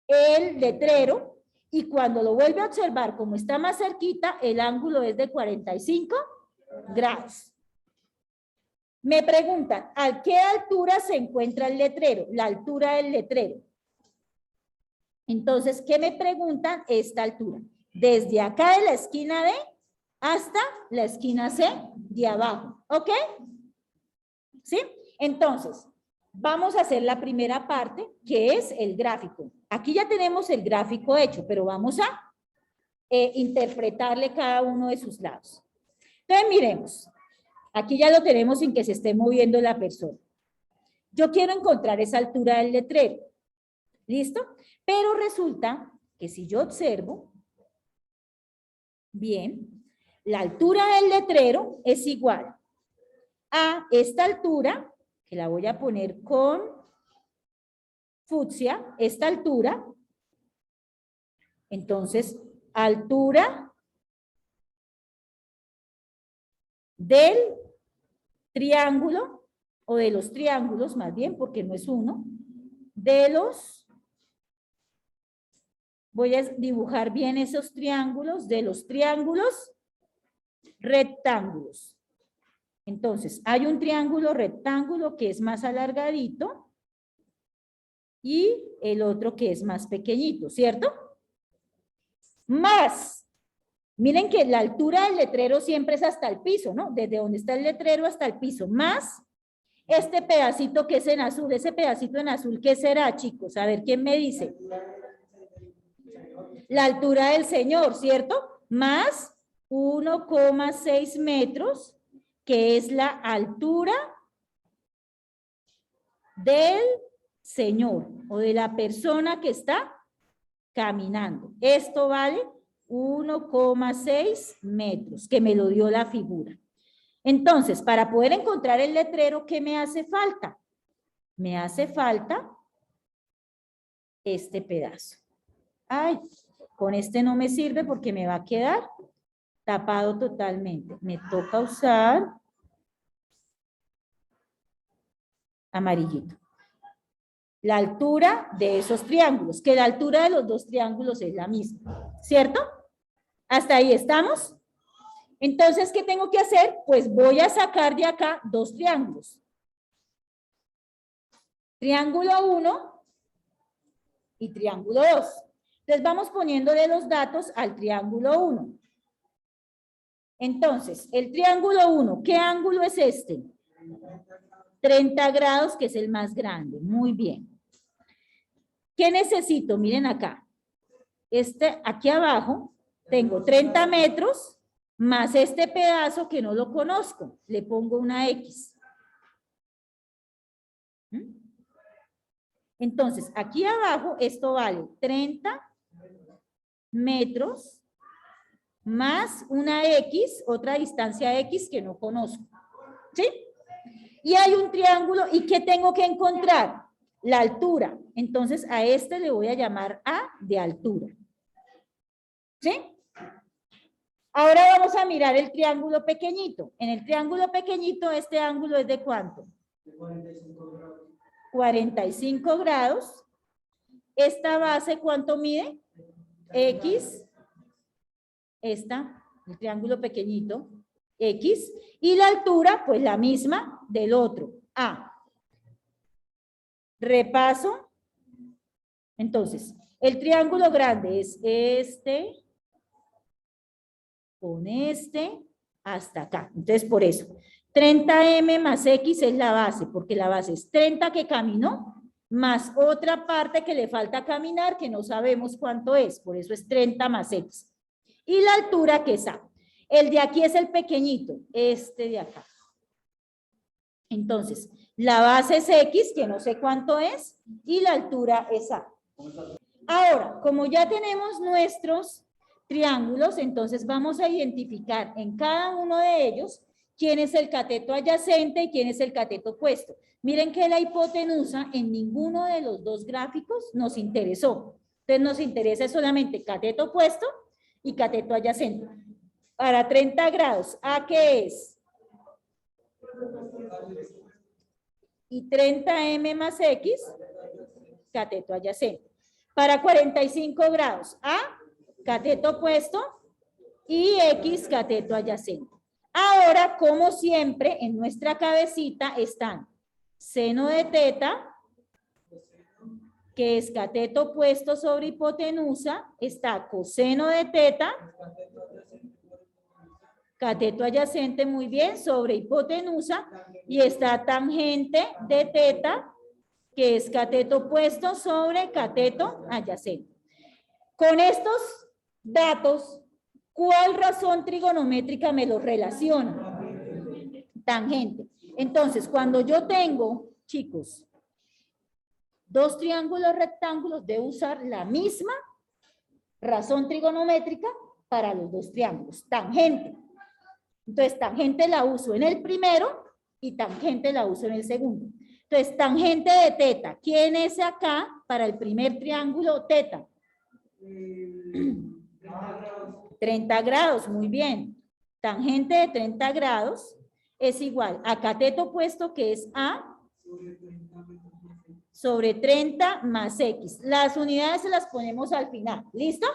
el letrero y cuando lo vuelve a observar, como está más cerquita, el ángulo es de 45 grados. Me preguntan, ¿a qué altura se encuentra el letrero? La altura del letrero. Entonces, ¿qué me preguntan? Esta altura. Desde acá de la esquina D hasta la esquina C de abajo. ¿Ok? ¿Sí? Entonces, vamos a hacer la primera parte, que es el gráfico. Aquí ya tenemos el gráfico hecho, pero vamos a interpretarle cada uno de sus lados. Entonces, miremos. Aquí ya lo tenemos sin que se esté moviendo la persona. Yo quiero encontrar esa altura del letrero. ¿Listo? Pero resulta que si yo observo, bien, la altura del letrero es igual a esta altura, que la voy a poner con fucsia, esta altura. Entonces, altura del triángulo, o de los triángulos más bien, porque no es uno, de los, voy a dibujar bien esos triángulos, de los triángulos rectángulos. Entonces, hay un triángulo rectángulo que es más alargadito y el otro que es más pequeñito, ¿cierto? Más, miren que la altura del letrero siempre es hasta el piso, ¿no? Desde donde está el letrero hasta el piso, más este pedacito que es en azul, ese pedacito en azul, ¿qué será, chicos? A ver, ¿quién me dice? La altura del Señor, ¿cierto? Más 1,6 metros, que es la altura del Señor o de la persona que está caminando. Esto vale 1,6 metros, que me lo dio la figura. Entonces, para poder encontrar el letrero, ¿qué me hace falta? Me hace falta este pedazo. Ay, con este no me sirve porque me va a quedar tapado totalmente. Me toca usar amarillito. La altura de esos triángulos, que la altura de los dos triángulos es la misma, ¿cierto? ¿Hasta ahí estamos? Entonces, ¿qué tengo que hacer? Pues voy a sacar de acá dos triángulos. triángulo 1 y triángulo 2. Entonces vamos poniéndole los datos al triángulo 1. Entonces, el triángulo 1, ¿qué ángulo es este? 30 grados, que es el más grande. Muy bien. ¿Qué necesito? Miren acá. Aquí abajo tengo 30 metros más este pedazo que no lo conozco. Le pongo una X. Entonces, aquí abajo esto vale 30 metros más una X, otra distancia X que no conozco. ¿Sí? Y hay un triángulo, ¿y qué tengo que encontrar? La altura. Entonces, a este le voy a llamar A de altura. ¿Sí? Ahora vamos a mirar el triángulo pequeñito. En el triángulo pequeñito, este ángulo es de ¿cuánto? 45 grados. 45 grados. Esta base, ¿cuánto mide? X. Esta, el triángulo pequeñito, X. Y la altura, pues la misma del otro, A. Repaso. Entonces, el triángulo grande es este, con este, hasta acá. Entonces, por eso, 30M más X es la base, porque la base es 30 que caminó, más otra parte que le falta caminar, que no sabemos cuánto es, por eso es 30 más X. Y la altura que es A. El de aquí es el pequeñito, este de acá. Entonces, la base es X, que no sé cuánto es, y la altura es A. Ahora, como ya tenemos nuestros triángulos, entonces vamos a identificar en cada uno de ellos quién es el cateto adyacente y quién es el cateto opuesto. Miren que la hipotenusa en ninguno de los dos gráficos nos interesó. Entonces nos interesa solamente cateto opuesto y cateto adyacente. Para 30 grados, ¿A qué es? Y 30M más X, cateto adyacente. Para 45 grados, A, cateto opuesto, y X, cateto adyacente. Ahora, como siempre, en nuestra cabecita están seno de teta, que es cateto opuesto sobre hipotenusa, está coseno de teta, cateto adyacente, muy bien, sobre hipotenusa, y está tangente de teta, que es cateto opuesto sobre cateto adyacente. Con estos datos, ¿cuál razón trigonométrica me los relaciona? Tangente. Entonces, cuando yo tengo, chicos, dos triángulos rectángulos, debo usar la misma razón trigonométrica para los dos triángulos. Tangente. Entonces, tangente la uso en el primero y tangente la uso en el segundo. Entonces, tangente de teta. ¿Quién es acá para el primer triángulo teta? 30 grados, muy bien. Tangente de 30 grados es igual a cateto opuesto, que es A sobre 30 más X. Las unidades se las ponemos al final. ¿Listo?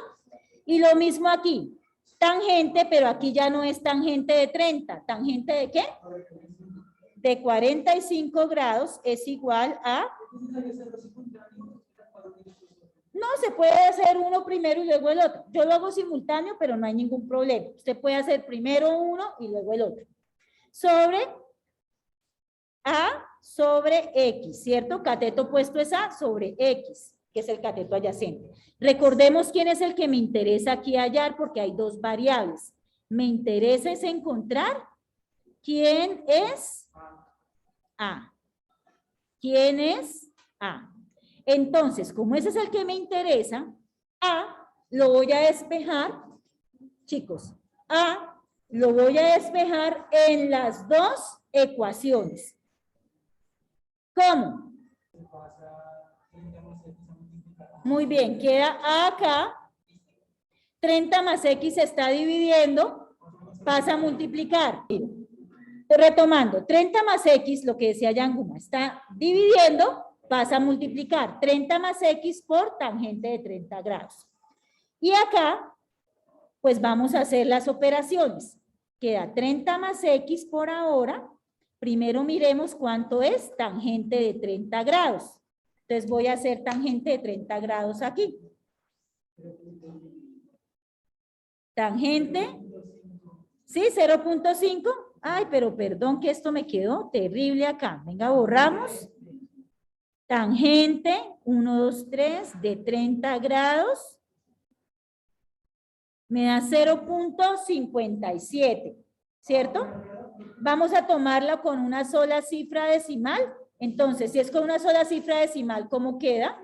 Y lo mismo aquí. Tangente, pero aquí ya no es tangente de 30. ¿Tangente de qué? De 45 grados es igual a... No, se puede hacer uno primero y luego el otro. Yo lo hago simultáneo, pero no hay ningún problema. Usted puede hacer primero uno y luego el otro. Sobre A sobre X, ¿cierto? Cateto opuesto es A sobre X, que es el cateto adyacente. Recordemos quién es el que me interesa aquí hallar, porque hay dos variables. Me interesa es encontrar quién es A. ¿Quién es A? Entonces, como ese es el que me interesa, A lo voy a despejar, chicos, A lo voy a despejar en las dos ecuaciones. ¿Cómo? Muy bien, queda A acá, 30 más X se está dividiendo, pasa a multiplicar. Retomando, 30 más X, lo que decía Yanguma, está dividiendo, pasa a multiplicar 30 más X por tangente de 30 grados. Y acá, pues vamos a hacer las operaciones. Queda 30 más X por ahora. Primero miremos cuánto es tangente de 30 grados. Entonces voy a hacer tangente de 30 grados aquí. Tangente, ¿sí? 0.5. Ay, pero perdón que esto me quedó terrible acá. Venga, borramos. Tangente, 1, 2, 3, de 30 grados. Me da 0.57, ¿cierto? Vamos a tomarla con una sola cifra decimal. Entonces, si es con una sola cifra decimal, ¿cómo queda?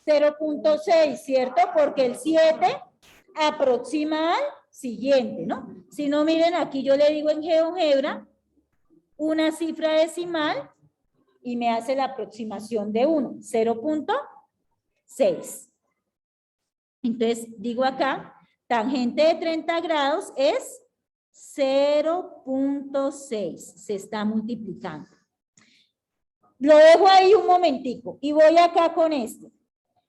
0.6, ¿cierto? Porque el 7 aproxima al siguiente, ¿no? Si no, miren, aquí yo le digo en GeoGebra una cifra decimal y me hace la aproximación de 1, 0.6. Entonces, digo acá, tangente de 30 grados es 0.6, se está multiplicando. Lo dejo ahí un momentico y voy acá con esto.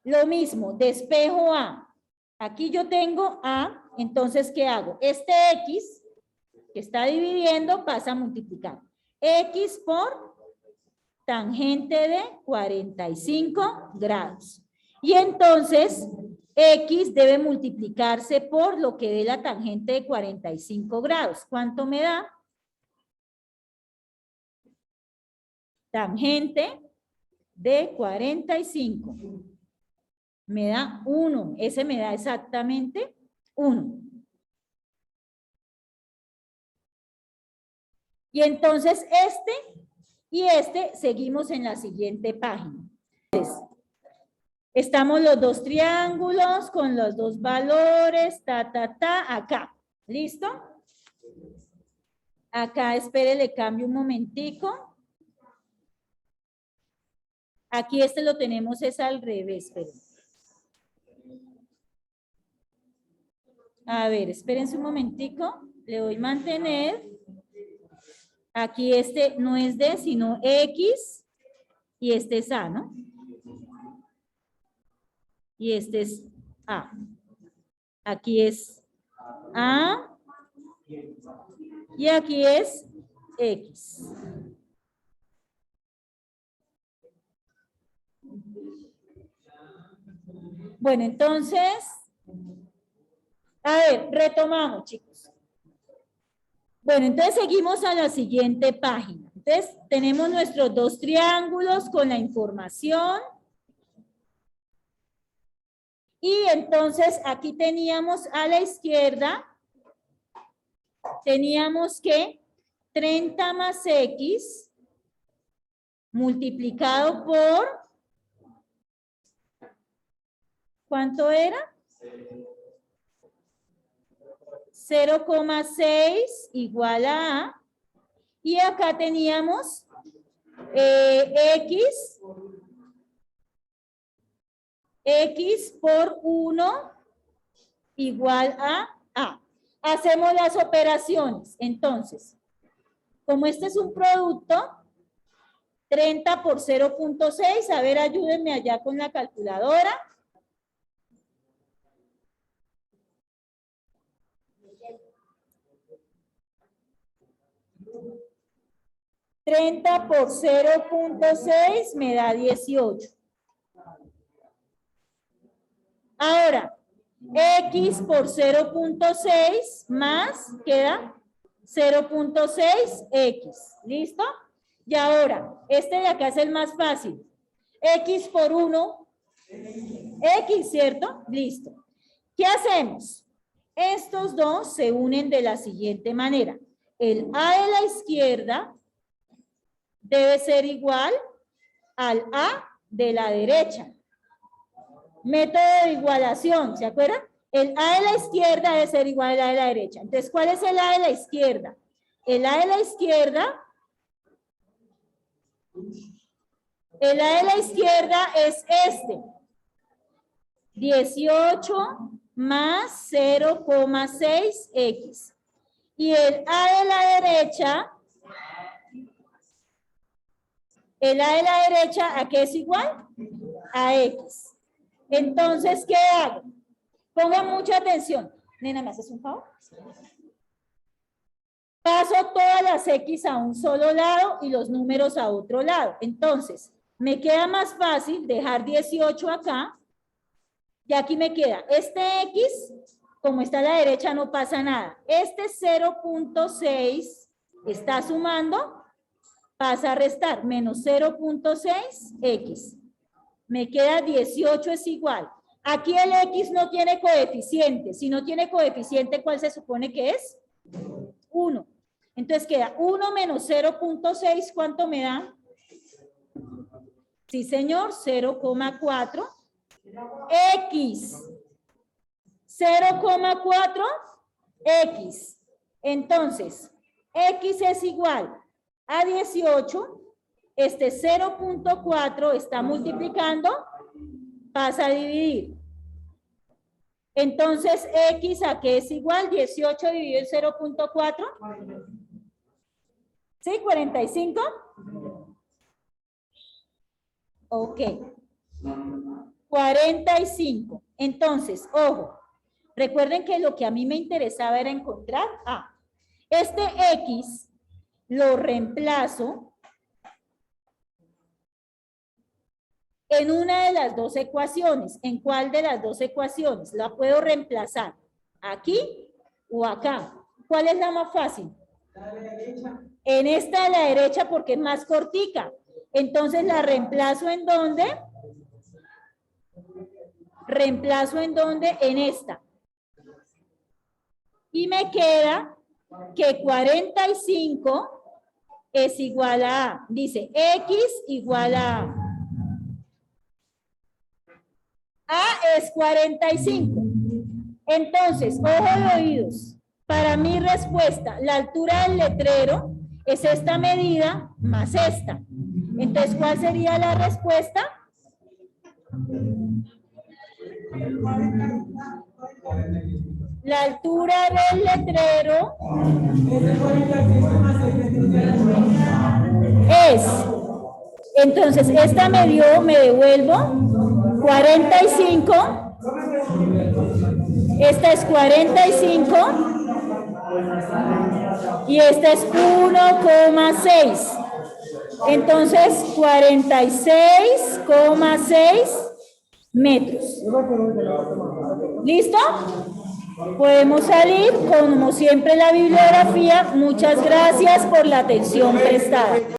Lo mismo, despejo A. Aquí yo tengo A, entonces, ¿qué hago? Este X que está dividiendo pasa a multiplicar. X por tangente de 45 grados. Y entonces, X debe multiplicarse por lo que dé la tangente de 45 grados. ¿Cuánto me da? Tangente de 45. Me da 1. Ese me da exactamente 1. Y entonces este y este seguimos en la siguiente página. Entonces, estamos los dos triángulos con los dos valores, acá. ¿Listo? Acá, espere, le cambio un momentico. Aquí este lo tenemos es al revés, esperen. A ver, espérense un momentico. Le doy mantener. Aquí este no es D, sino X. Y este es A, ¿no? Y este es A. Aquí es A. Y aquí es X. Bueno, entonces, a ver, retomamos, chicos. Bueno, entonces seguimos a la siguiente página. Entonces, tenemos nuestros dos triángulos con la información. Y entonces, aquí teníamos a la izquierda, teníamos que 30 más X multiplicado por, ¿cuánto era? 0,6 igual a A. Y acá teníamos X por 1 igual a A. Hacemos las operaciones. Entonces, como este es un producto, 30 por 0.6, a ver, ayúdenme allá con la calculadora. 30 por 0.6 me da 18. Ahora, X por 0.6 más queda 0.6X. ¿Listo? Y ahora, este de acá es el más fácil. X por 1, X, ¿cierto? Listo. ¿Qué hacemos? Estos dos se unen de la siguiente manera. El A de la izquierda debe ser igual al A de la derecha. Método de igualación, ¿se acuerdan? El A de la izquierda debe ser igual al A de la derecha. Entonces, ¿cuál es el A de la izquierda? El A de la izquierda es este. 18 más 0,6X. Y el A de la derecha, ¿a qué es igual? A X. Entonces, ¿qué hago? Pongan mucha atención. Nena, ¿me haces un favor? Paso todas las X a un solo lado y los números a otro lado. Entonces, Me queda más fácil dejar 18 acá. Y aquí me queda este X, como está a la derecha no pasa nada. Este 0.6 está sumando, pasa a restar, menos 0.6X. Me queda 18 es igual. Aquí el X no tiene coeficiente. Si no tiene coeficiente, ¿cuál se supone que es? 1. Entonces queda 1 menos 0.6, ¿cuánto me da? Sí, señor, 0,4. X. 0,4 X. Entonces, X es igual a 18. Este 0.4 está multiplicando, pasa a dividir. Entonces, X a qué es igual, 18 dividido en 0.4. ¿Sí? 45. Ok. 45. Entonces, ojo, recuerden que lo que a mí me interesaba era encontrar este X lo reemplazo en una de las dos ecuaciones. ¿En cuál de las dos ecuaciones? La puedo reemplazar, ¿aquí o acá? ¿Cuál es la más fácil? En esta de la derecha porque es más cortica. Entonces la reemplazo ¿en dónde? Reemplazo ¿en dónde? En esta. Y me queda que 45 es igual a, dice, X igual a es 45. Entonces, ojo de oídos. Para mi respuesta, la altura del letrero es esta medida más esta. Entonces, ¿cuál sería la respuesta? La altura del letrero es, entonces, esta me dio, me devuelvo 45, esta es 45 y esta es 1,6. Entonces, 46,6 metros. ¿Listo? Podemos salir, como siempre, la bibliografía. Muchas gracias por la atención prestada.